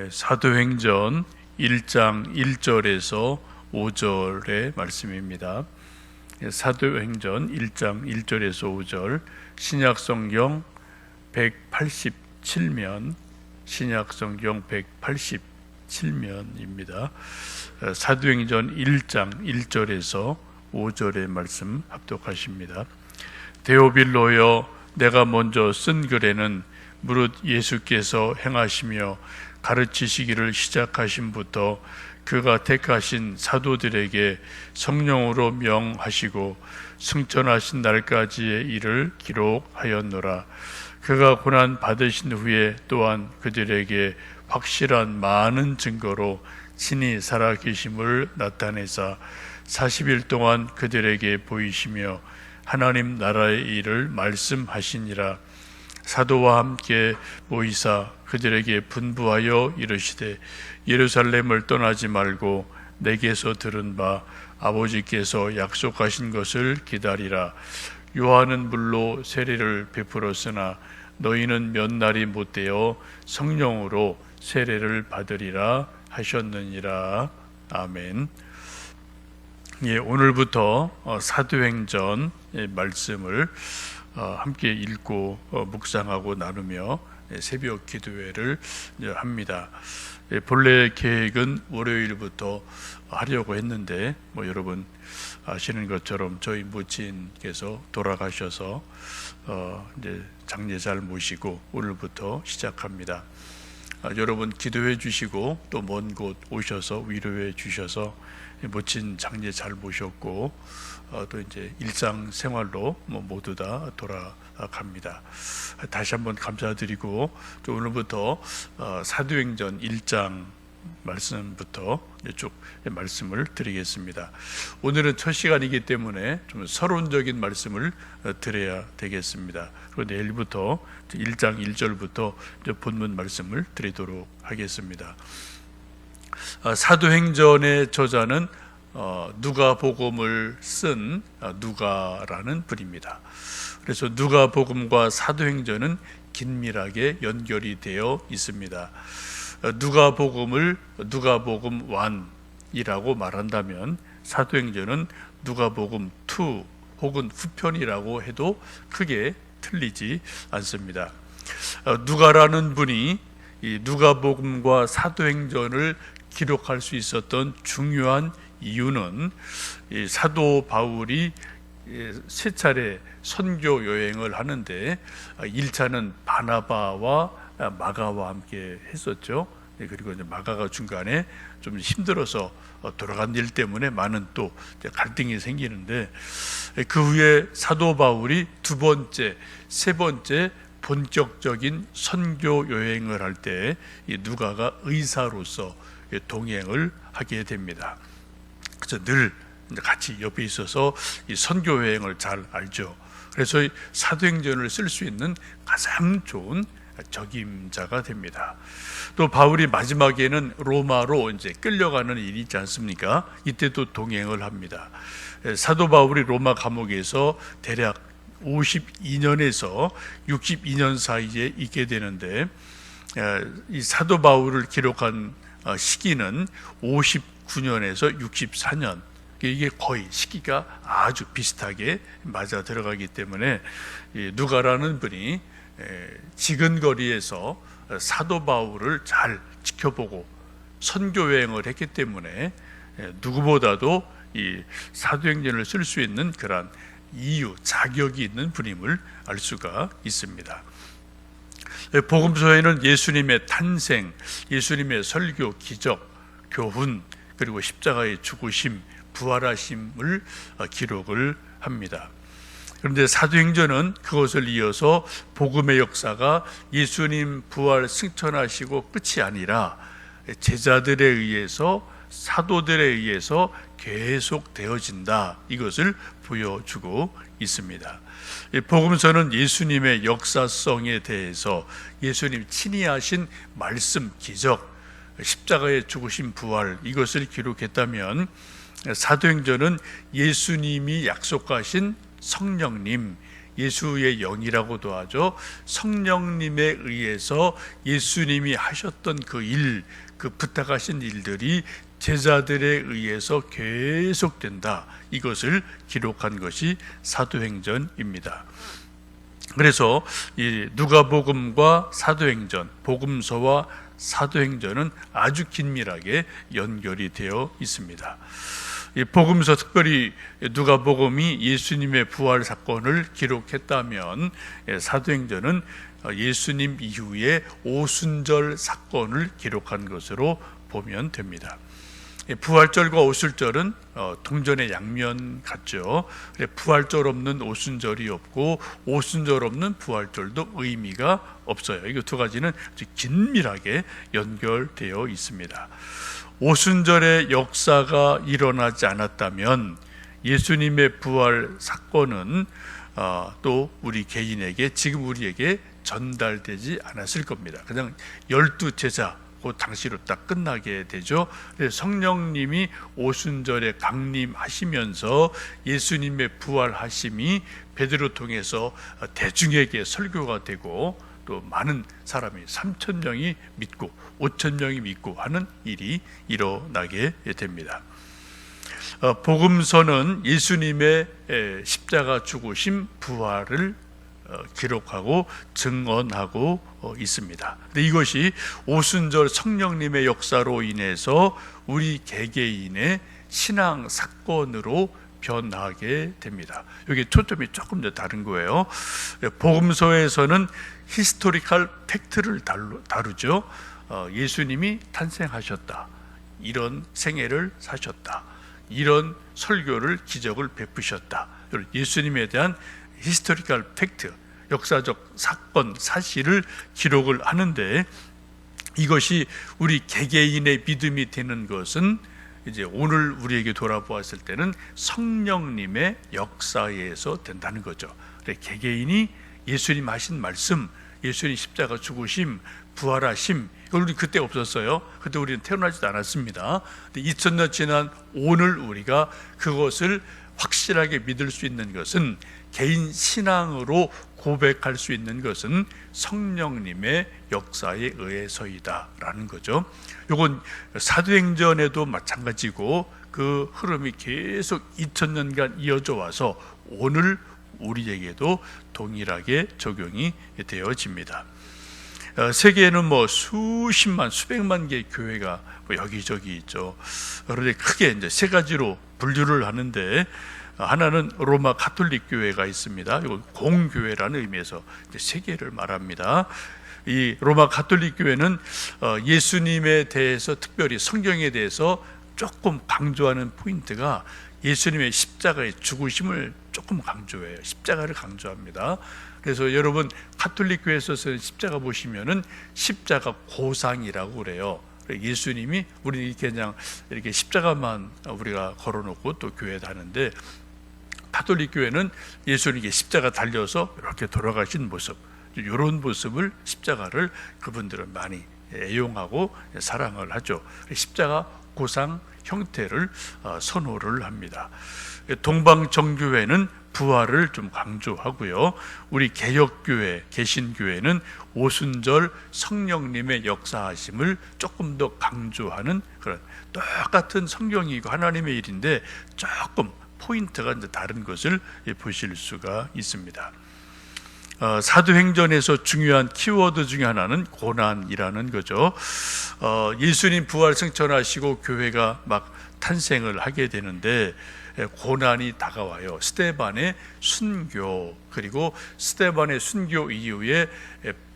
사도행전 1장 1절에서 5절의 말씀입니다. 사도행전 1장 1절에서 5절, 신약성경 187면, 신약성경 187면입니다. 사도행전 1장 1절에서 5절의 말씀 합독하십니다. 데오빌로여, 내가 먼저 쓴 글에는 무릇 예수께서 행하시며 가르치시기를 시작하심부터 그가 택하신 사도들에게 성령으로 명하시고 승천하신 날까지의 일을 기록하였노라. 그가 고난 받으신 후에 또한 그들에게 확실한 많은 증거로 친히 살아계심을 나타내사 40일 동안 그들에게 보이시며 하나님 나라의 일을 말씀하시니라. 사도와 함께 모이사 그들에게 분부하여 이르시되, 예루살렘을 떠나지 말고 내게서 들은 바 아버지께서 약속하신 것을 기다리라. 요한은 물로 세례를 베풀었으나 너희는 몇 날이 못되어 성령으로 세례를 받으리라 하셨느니라. 아멘. 오늘부터 사도행전 말씀을 함께 읽고 묵상하고 나누며 새벽 기도회를 합니다. 본래 계획은 월요일부터 하려고 했는데 여러분 아시는 것처럼 저희 모친께서 돌아가셔서 이제 장례잘 모시고 오늘부터 시작합니다. 여러분 기도해 주시고 또 먼 곳 오셔서 위로해 주셔서 모친 장례 잘 모셨고 또 이제 일상생활로 모두 다 돌아갑니다. 다시 한번 감사드리고 또 오늘부터 사도행전 1장 말씀부터 쭉 말씀을 드리겠습니다. 오늘은 첫 시간이기 때문에 좀 서론적인 말씀을 드려야 되겠습니다. 그리고 내일부터 1장 1절부터 본문 말씀을 드리도록 하겠습니다. 사도행전의 저자는 누가복음을 쓴 누가라는 분입니다. 그래서 누가복음과 사도행전은 긴밀하게 연결이 되어 있습니다. 누가복음을 누가복음 1이라고 말한다면 사도행전은 누가복음 2 혹은 후편이라고 해도 크게 틀리지 않습니다. 누가라는 분이 이 누가복음과 사도행전을 기록할 수 있었던 중요한 이유는 이 사도 바울이 세 차례 선교 여행을 하는데 1차는 바나바와 마가와 함께 했었죠. 그리고 이제 마가가 중간에 좀 힘들어서 돌아간 일 때문에 많은 또 갈등이 생기는데 그 후에 사도 바울이 두 번째, 세 번째 본격적인 선교 여행을 할 때 이 누가가 의사로서 동행을 하게 됩니다. 그래서 늘 같이 옆에 있어서 이 선교 여행을 잘 알죠. 그래서 사도행전을 쓸 수 있는 가장 좋은 적임자가 됩니다. 또 바울이 마지막에는 로마로 이제 끌려가는 일이 있지 않습니까? 이때도 동행을 합니다. 사도 바울이 로마 감옥에서 대략 52년에서 62년 사이에 있게 되는데 이 사도 바울을 기록한 시기는 59년에서 64년, 이게 거의 시기가 아주 비슷하게 맞아 들어가기 때문에 누가라는 분이 지근거리에서 사도 바울을 잘 지켜보고 선교 여행을 했기 때문에 누구보다도 이 사도행전을 쓸 수 있는 그런 이유, 자격이 있는 분임을 알 수가 있습니다. 복음서에는 예수님의 탄생, 예수님의 설교, 기적, 교훈, 그리고 십자가의 죽으심, 부활하심을 기록을 합니다. 그런데 사도행전은 그것을 이어서 복음의 역사가 예수님 부활 승천하시고 끝이 아니라 제자들에 의해서, 사도들에 의해서 계속 되어진다, 이것을 보여주고 있습니다. 복음서는 예수님의 역사성에 대해서 예수님 친히 하신 말씀, 기적, 십자가의 죽으심, 부활, 이것을 기록했다면 사도행전은 예수님이 약속하신 성령님, 예수의 영이라고도 하죠. 성령님에 의해서 예수님이 하셨던 그 일, 그 부탁하신 일들이 제자들에 의해서 계속된다. 이것을 기록한 것이 사도행전입니다. 그래서 이 누가복음과 사도행전, 복음서와 사도행전은 아주 긴밀하게 연결이 되어 있습니다. 이 복음서, 특별히 누가복음이 예수님의 부활 사건을 기록했다면 사도행전은 예수님 이후에 오순절 사건을 기록한 것으로 보면 됩니다. 부활절과 오순절은 동전의 양면 같죠. 부활절 없는 오순절이 없고 오순절 없는 부활절도 의미가 없어요. 이 두 가지는 아주 긴밀하게 연결되어 있습니다. 오순절의 역사가 일어나지 않았다면 예수님의 부활 사건은 또 우리 개인에게, 지금 우리에게 전달되지 않았을 겁니다. 그냥 12제자 그 당시로 딱 끝나게 되죠. 성령님이 오순절에 강림하시면서 예수님의 부활하심이 베드로 통해서 대중에게 설교가 되고 또 많은 사람이 3,000명이 믿고 5,000명이 믿고 하는 일이 일어나게 됩니다. 복음서는 예수님의 십자가 죽으심, 부활을 기록하고 증언하고 있습니다. 근데 이것이 오순절 성령님의 역사로 인해서 우리 개개인의 신앙 사건으로 변하게 됩니다. 여기 초점이 조금 더 다른 거예요. 복음서에서는 히스토리컬 팩트를 다루죠. 예수님이 탄생하셨다, 이런 생애를 사셨다, 이런 설교를, 기적을 베푸셨다, 예수님에 대한 히스토리컬 팩트, 역사적 사건, 사실을 기록을 하는데, 이것이 우리 개개인의 믿음이 되는 것은 이제 오늘 우리에게 돌아보았을 때는 성령님의 역사에서 된다는 거죠. 개개인이 예수님 하신 말씀, 예수님 십자가 죽으심, 부활하심, 이걸 우리 그때 없었어요. 그때 우리는 태어나지도 않았습니다. 2000년 지난 오늘 우리가 그것을 확실하게 믿을 수 있는 것은, 개인 신앙으로 고백할 수 있는 것은 성령님의 역사에 의해서이다라는 거죠. 이건 사도행전에도 마찬가지고 그 흐름이 계속 2000년간 이어져 와서 오늘 우리에게도 동일하게 적용이 되어집니다. 세계에는 수십만, 수백만 개의 교회가 여기저기 있죠. 그런데 크게 이제 세 가지로 분류를 하는데, 하나는 로마 가톨릭 교회가 있습니다. 이건 공교회라는 의미에서 세계를 말합니다. 이 로마 가톨릭 교회는 예수님에 대해서, 특별히 성경에 대해서 조금 강조하는 포인트가 예수님의 십자가의 죽으심을 조금 강조해요. 십자가를 강조합니다. 그래서 여러분 가톨릭 교회에서 십자가 보시면은 십자가 고상이라고 그래요. 예수님이, 우리 이렇게 그냥 이렇게 십자가만 우리가 걸어놓고 또 교회 다는데, 가톨릭 교회는 예수님께 십자가 달려서 이렇게 돌아가신 모습, 이런 모습을, 십자가를 그분들은 많이 애용하고 사랑을 하죠. 십자가 고상 형태를 선호를 합니다. 동방정교회는 부활을 좀 강조하고요. 우리 개혁교회, 개신교회는 오순절 성령님의 역사하심을 조금 더 강조하는, 그런 똑같은 성경이고 하나님의 일인데 조금 포인트가 이제 다른 것을 보실 수가 있습니다. 사도행전에서 중요한 키워드 중에 하나는 고난이라는 거죠. 예수님 부활 승천하시고 교회가 막 탄생을 하게 되는데 고난이 다가와요. 스데반의 순교, 그리고 스데반의 순교 이후에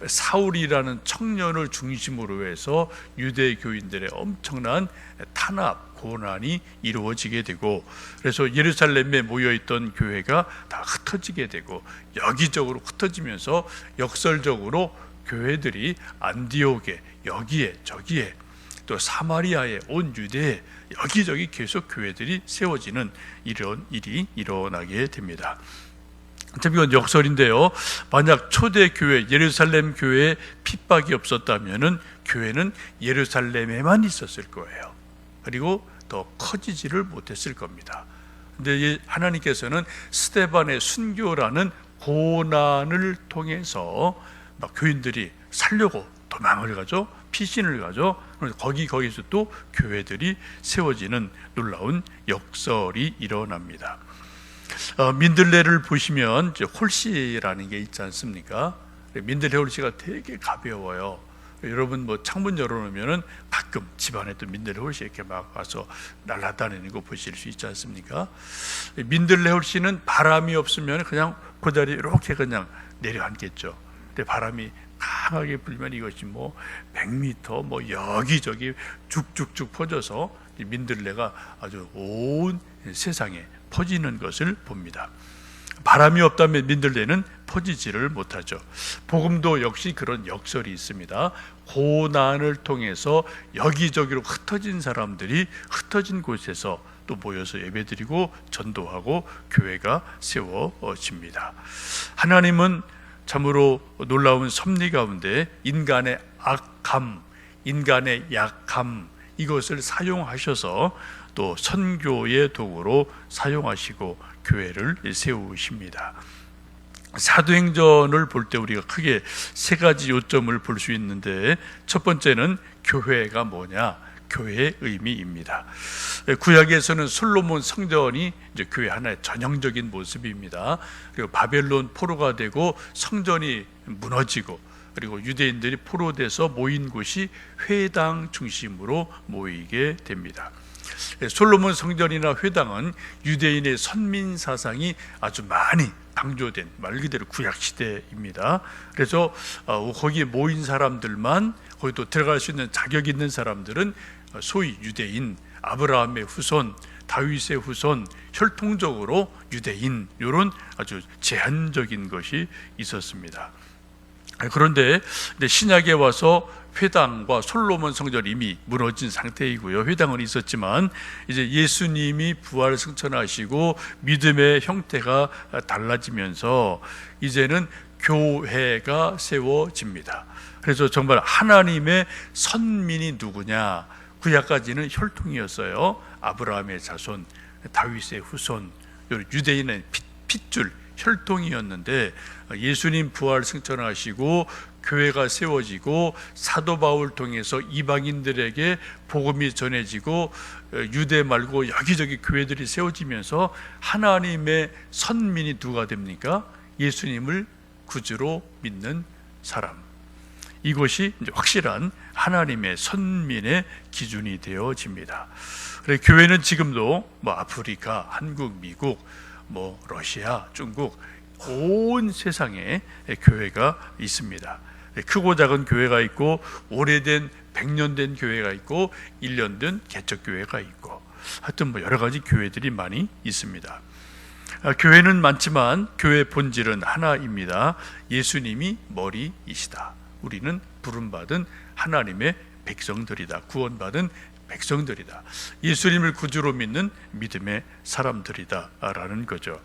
사울이라는 청년을 중심으로 해서 유대 교인들의 엄청난 탄압, 고난이 이루어지게 되고, 그래서 예루살렘에 모여있던 교회가 다 흩어지게 되고, 여기저기로 흩어지면서 역설적으로 교회들이 안디옥에, 여기에 저기에, 또 사마리아에, 온 유대에 여기저기 계속 교회들이 세워지는 이런 일이 일어나게 됩니다. 참 이건 역설인데요. 만약 초대 교회, 예루살렘 교회에 핍박이 없었다면은 교회는 예루살렘에만 있었을 거예요. 그리고 더 커지지를 못했을 겁니다. 근데 하나님께서는 스데반의 순교라는 고난을 통해서 막 교인들이 살려고 도망을 가죠. 피신을 가죠. 거기서 또 교회들이 세워지는 놀라운 역설이 일어납니다. 민들레를 보시면 홀씨라는 게 있지 않습니까? 민들레 홀씨가 되게 가벼워요. 여러분 뭐 창문 열어놓으면은 가끔 집안에 또 민들레 홀씨 이렇게 막 와서 날아다니는 거 보실 수 있지 않습니까? 민들레 홀씨는 바람이 없으면 그냥 그 자리에 이렇게 그냥 내려앉겠죠. 근데 바람이 강하게 불면 이것이 뭐 100m 뭐 여기저기 쭉쭉쭉 퍼져서 민들레가 아주 온 세상에 퍼지는 것을 봅니다. 바람이 없다면 민들레는 퍼지지를 못하죠. 복음도 역시 그런 역설이 있습니다. 고난을 통해서 여기저기로 흩어진 사람들이 흩어진 곳에서 또 모여서 예배드리고 전도하고 교회가 세워집니다. 하나님은 참으로 놀라운 섭리 가운데 인간의 악함, 인간의 약함 이것을 사용하셔서 또 선교의 도구로 사용하시고 교회를 세우십니다. 사도행전을 볼 때 우리가 크게 세 가지 요점을 볼 수 있는데, 첫 번째는 교회가 뭐냐, 교회의 의미입니다. 구약에서는 솔로몬 성전이 이제 교회 하나의 전형적인 모습입니다. 그리고 바벨론 포로가 되고 성전이 무너지고, 그리고 유대인들이 포로돼서 모인 곳이 회당 중심으로 모이게 됩니다. 솔로몬 성전이나 회당은 유대인의 선민 사상이 아주 많이 강조된 말 그대로 구약 시대입니다. 그래서 거기에 모인 사람들만, 거기 또 들어갈 수 있는 자격 있는 사람들은 소위 유대인, 아브라함의 후손, 다윗의 후손, 혈통적으로 유대인, 이런 아주 제한적인 것이 있었습니다. 그런데 신약에 와서 회당과 솔로몬 성전이 이미 무너진 상태이고요. 회당은 있었지만 이제 예수님이 부활 승천하시고 믿음의 형태가 달라지면서 이제는 교회가 세워집니다. 그래서 정말 하나님의 선민이 누구냐? 구약까지는 혈통이었어요. 아브라함의 자손, 다윗의 후손, 유대인의 핏줄, 혈통이었는데 예수님 부활 승천하시고 교회가 세워지고 사도 바울 통해서 이방인들에게 복음이 전해지고 유대 말고 여기저기 교회들이 세워지면서 하나님의 선민이 누가 됩니까? 예수님을 구주로 믿는 사람. 이것이 이제 확실한 하나님의 선민의 기준이 되어집니다. 그래서 교회는 지금도 뭐 아프리카, 한국, 미국, 뭐 러시아, 중국 온 세상에 교회가 있습니다. 크고 작은 교회가 있고 오래된 100년 된 교회가 있고 1년 된 개척교회가 있고 하여튼 뭐 여러 가지 교회들이 많이 있습니다. 교회는 많지만 교회의 본질은 하나입니다. 예수님이 머리이시다. 우리는 부름받은 하나님의 백성들이다. 구원받은 백성들이다. 예수님을 구주로 믿는 믿음의 사람들이다 라는 거죠.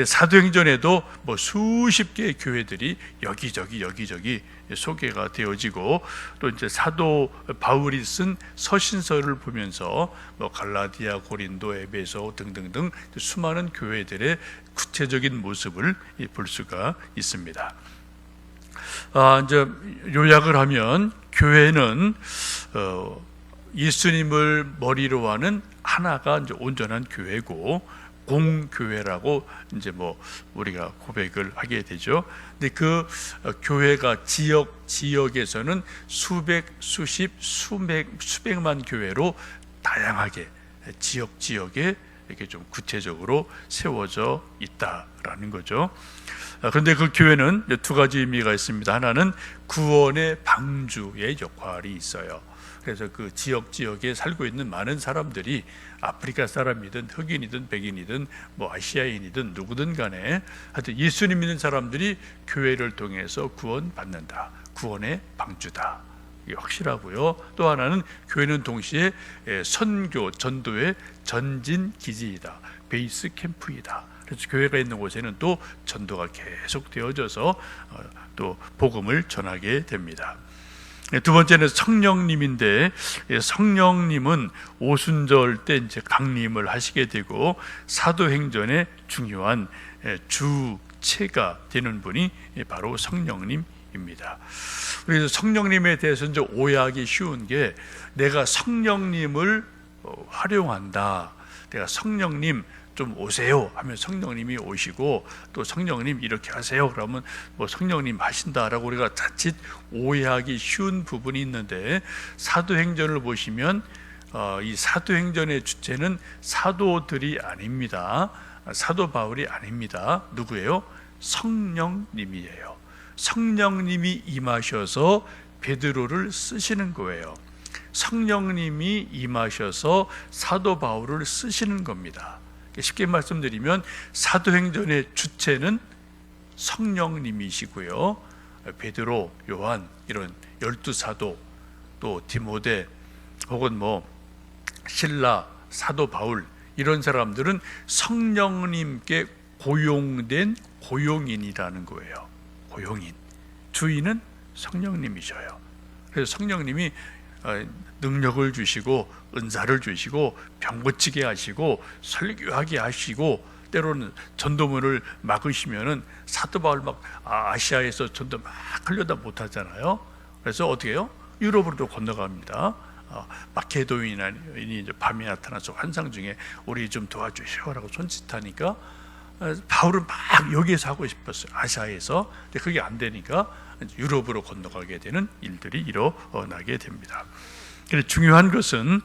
사도행전에도 뭐 수십 개의 교회들이 여기저기 소개가 되어지고, 또 이제 사도 바울이 쓴 서신서를 보면서 뭐 갈라디아, 고린도, 에베소 등등등 수많은 교회들의 구체적인 모습을 볼 수가 있습니다. 이제 요약을 하면 교회는 예수님을 머리로 하는 하나가 이제 온전한 교회고, 공교회라고 이제 뭐 우리가 고백을 하게 되죠. 근데 그 교회가 지역에서는 수백, 수십, 수백만 교회로 다양하게 지역에 이렇게 좀 구체적으로 세워져 있다라는 거죠. 그런데 그 교회는 두 가지 의미가 있습니다. 하나는 구원의 방주의 역할이 있어요. 그래서 그 지역에 살고 있는 많은 사람들이 아프리카 사람이든 흑인이든 백인이든 뭐 아시아인이든 누구든 간에 하여튼 예수님 믿는 사람들이 교회를 통해서 구원받는다. 구원의 방주다. 이게 확실하고요. 또 하나는 교회는 동시에 선교, 전도의 전진 기지이다. 베이스 캠프이다. 그래서 교회가 있는 곳에는 또 전도가 계속 되어져서 또 복음을 전하게 됩니다. 두 번째는 성령님인데, 성령님은 오순절 때 이제 강림을 하시게 되고 사도행전의 중요한 주 주체가 되는 분이 바로 성령님입니다. 그래서 성령님에 대해서 이제 오해하기 쉬운 게, 내가 성령님을 활용한다, 내가 성령님 좀 오세요 하면 성령님이 오시고, 또 성령님 이렇게 하세요 그러면 뭐 성령님 하신다라고 우리가 자칫 오해하기 쉬운 부분이 있는데, 사도행전을 보시면 이 사도행전의 주체는 사도들이 아닙니다. 사도 바울이 아닙니다. 누구예요? 성령님이에요. 성령님이 임하셔서 베드로를 쓰시는 거예요. 성령님이 임하셔서 사도 바울을 쓰시는 겁니다. 쉽게 말씀드리면 사도행전의 주체는 성령님이시고요, 베드로, 요한 이런 12사도, 또 디모데 혹은 뭐 신라, 사도 바울 이런 사람들은 성령님께 고용된 고용인이라는 거예요. 고용인, 주인은 성령님이셔요. 그래서 성령님이 능력을 주시고 은사를 주시고 병 고치게 하시고 설교하게 하시고, 때로는 전도문을 막으시면은 사도 바울 막 아시아에서 전도 막 하려다 못하잖아요. 그래서 어떻게 해요? 유럽으로 건너갑니다. 마케도니아인이 이제 밤에 나타나서 환상 중에 우리 좀 도와주시오라고 손짓하니까 바울은 막 여기에서 하고 싶었어요, 아시아에서. 근데 그게 안 되니까 유럽으로 건너가게 되는 일들이 일어나게 됩니다. 그래서 중요한 것은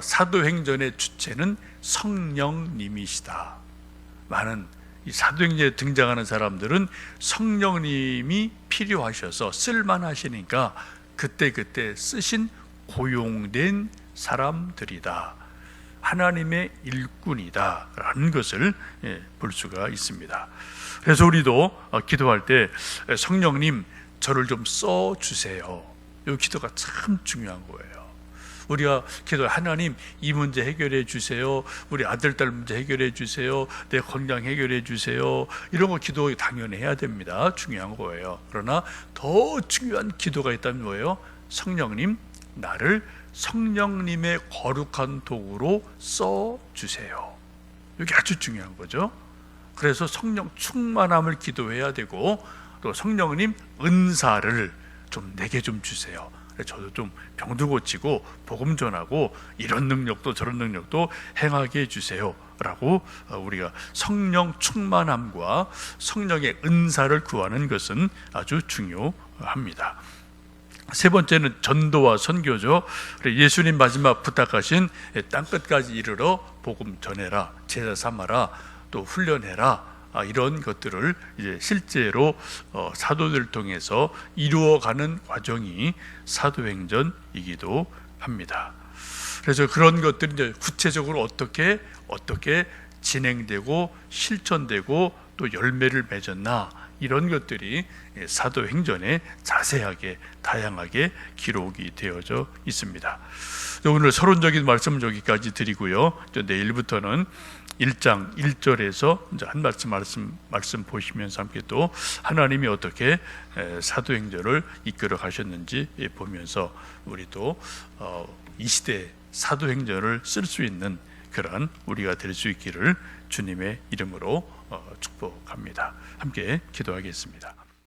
사도행전의 주체는 성령님이시다. 많은 이 사도행전에 등장하는 사람들은 성령님이 필요하셔서 쓸만하시니까 그때그때 쓰신 고용된 사람들이다, 하나님의 일꾼이다 라는 것을 볼 수가 있습니다. 그래서 우리도 기도할 때 성령님 저를 좀 써주세요, 이 기도가 참 중요한 거예요. 우리가 기도, 하나님 이 문제 해결해 주세요, 우리 아들 딸 문제 해결해 주세요, 내 건강 해결해 주세요, 이런 거 기도 당연히 해야 됩니다. 중요한 거예요. 그러나 더 중요한 기도가 있다면 뭐예요? 성령님 나를 성령님의 거룩한 도구로 써주세요. 이게 아주 중요한 거죠. 그래서 성령 충만함을 기도해야 되고, 또 성령님 은사를 좀 내게 좀 주세요. 저도 좀 병도 고치고 복음 전하고 이런 능력도 저런 능력도 행하게 해주세요 라고 우리가 성령 충만함과 성령의 은사를 구하는 것은 아주 중요합니다. 세 번째는 전도와 선교죠. 예수님 마지막 부탁하신 땅끝까지 이르러 복음 전해라, 제자 삼아라, 또 훈련해라, 이런 것들을 이제 실제로 사도들을 통해서 이루어가는 과정이 사도행전이기도 합니다. 그래서 그런 것들이 이제 구체적으로 어떻게 진행되고 실천되고 또 열매를 맺었나, 이런 것들이 사도행전에 자세하게 다양하게 기록이 되어져 있습니다. 오늘 서론적인 말씀은 여기까지 드리고요, 내일부터는 1장 1절에서 이제 한 말씀 보시면서 함께 또 하나님이 어떻게 사도행전을 이끌어 가셨는지 보면서 우리도 이 시대 사도행전을 쓸 수 있는 그러한 우리가 될 수 있기를 주님의 이름으로 축복합니다. 함께 기도하겠습니다.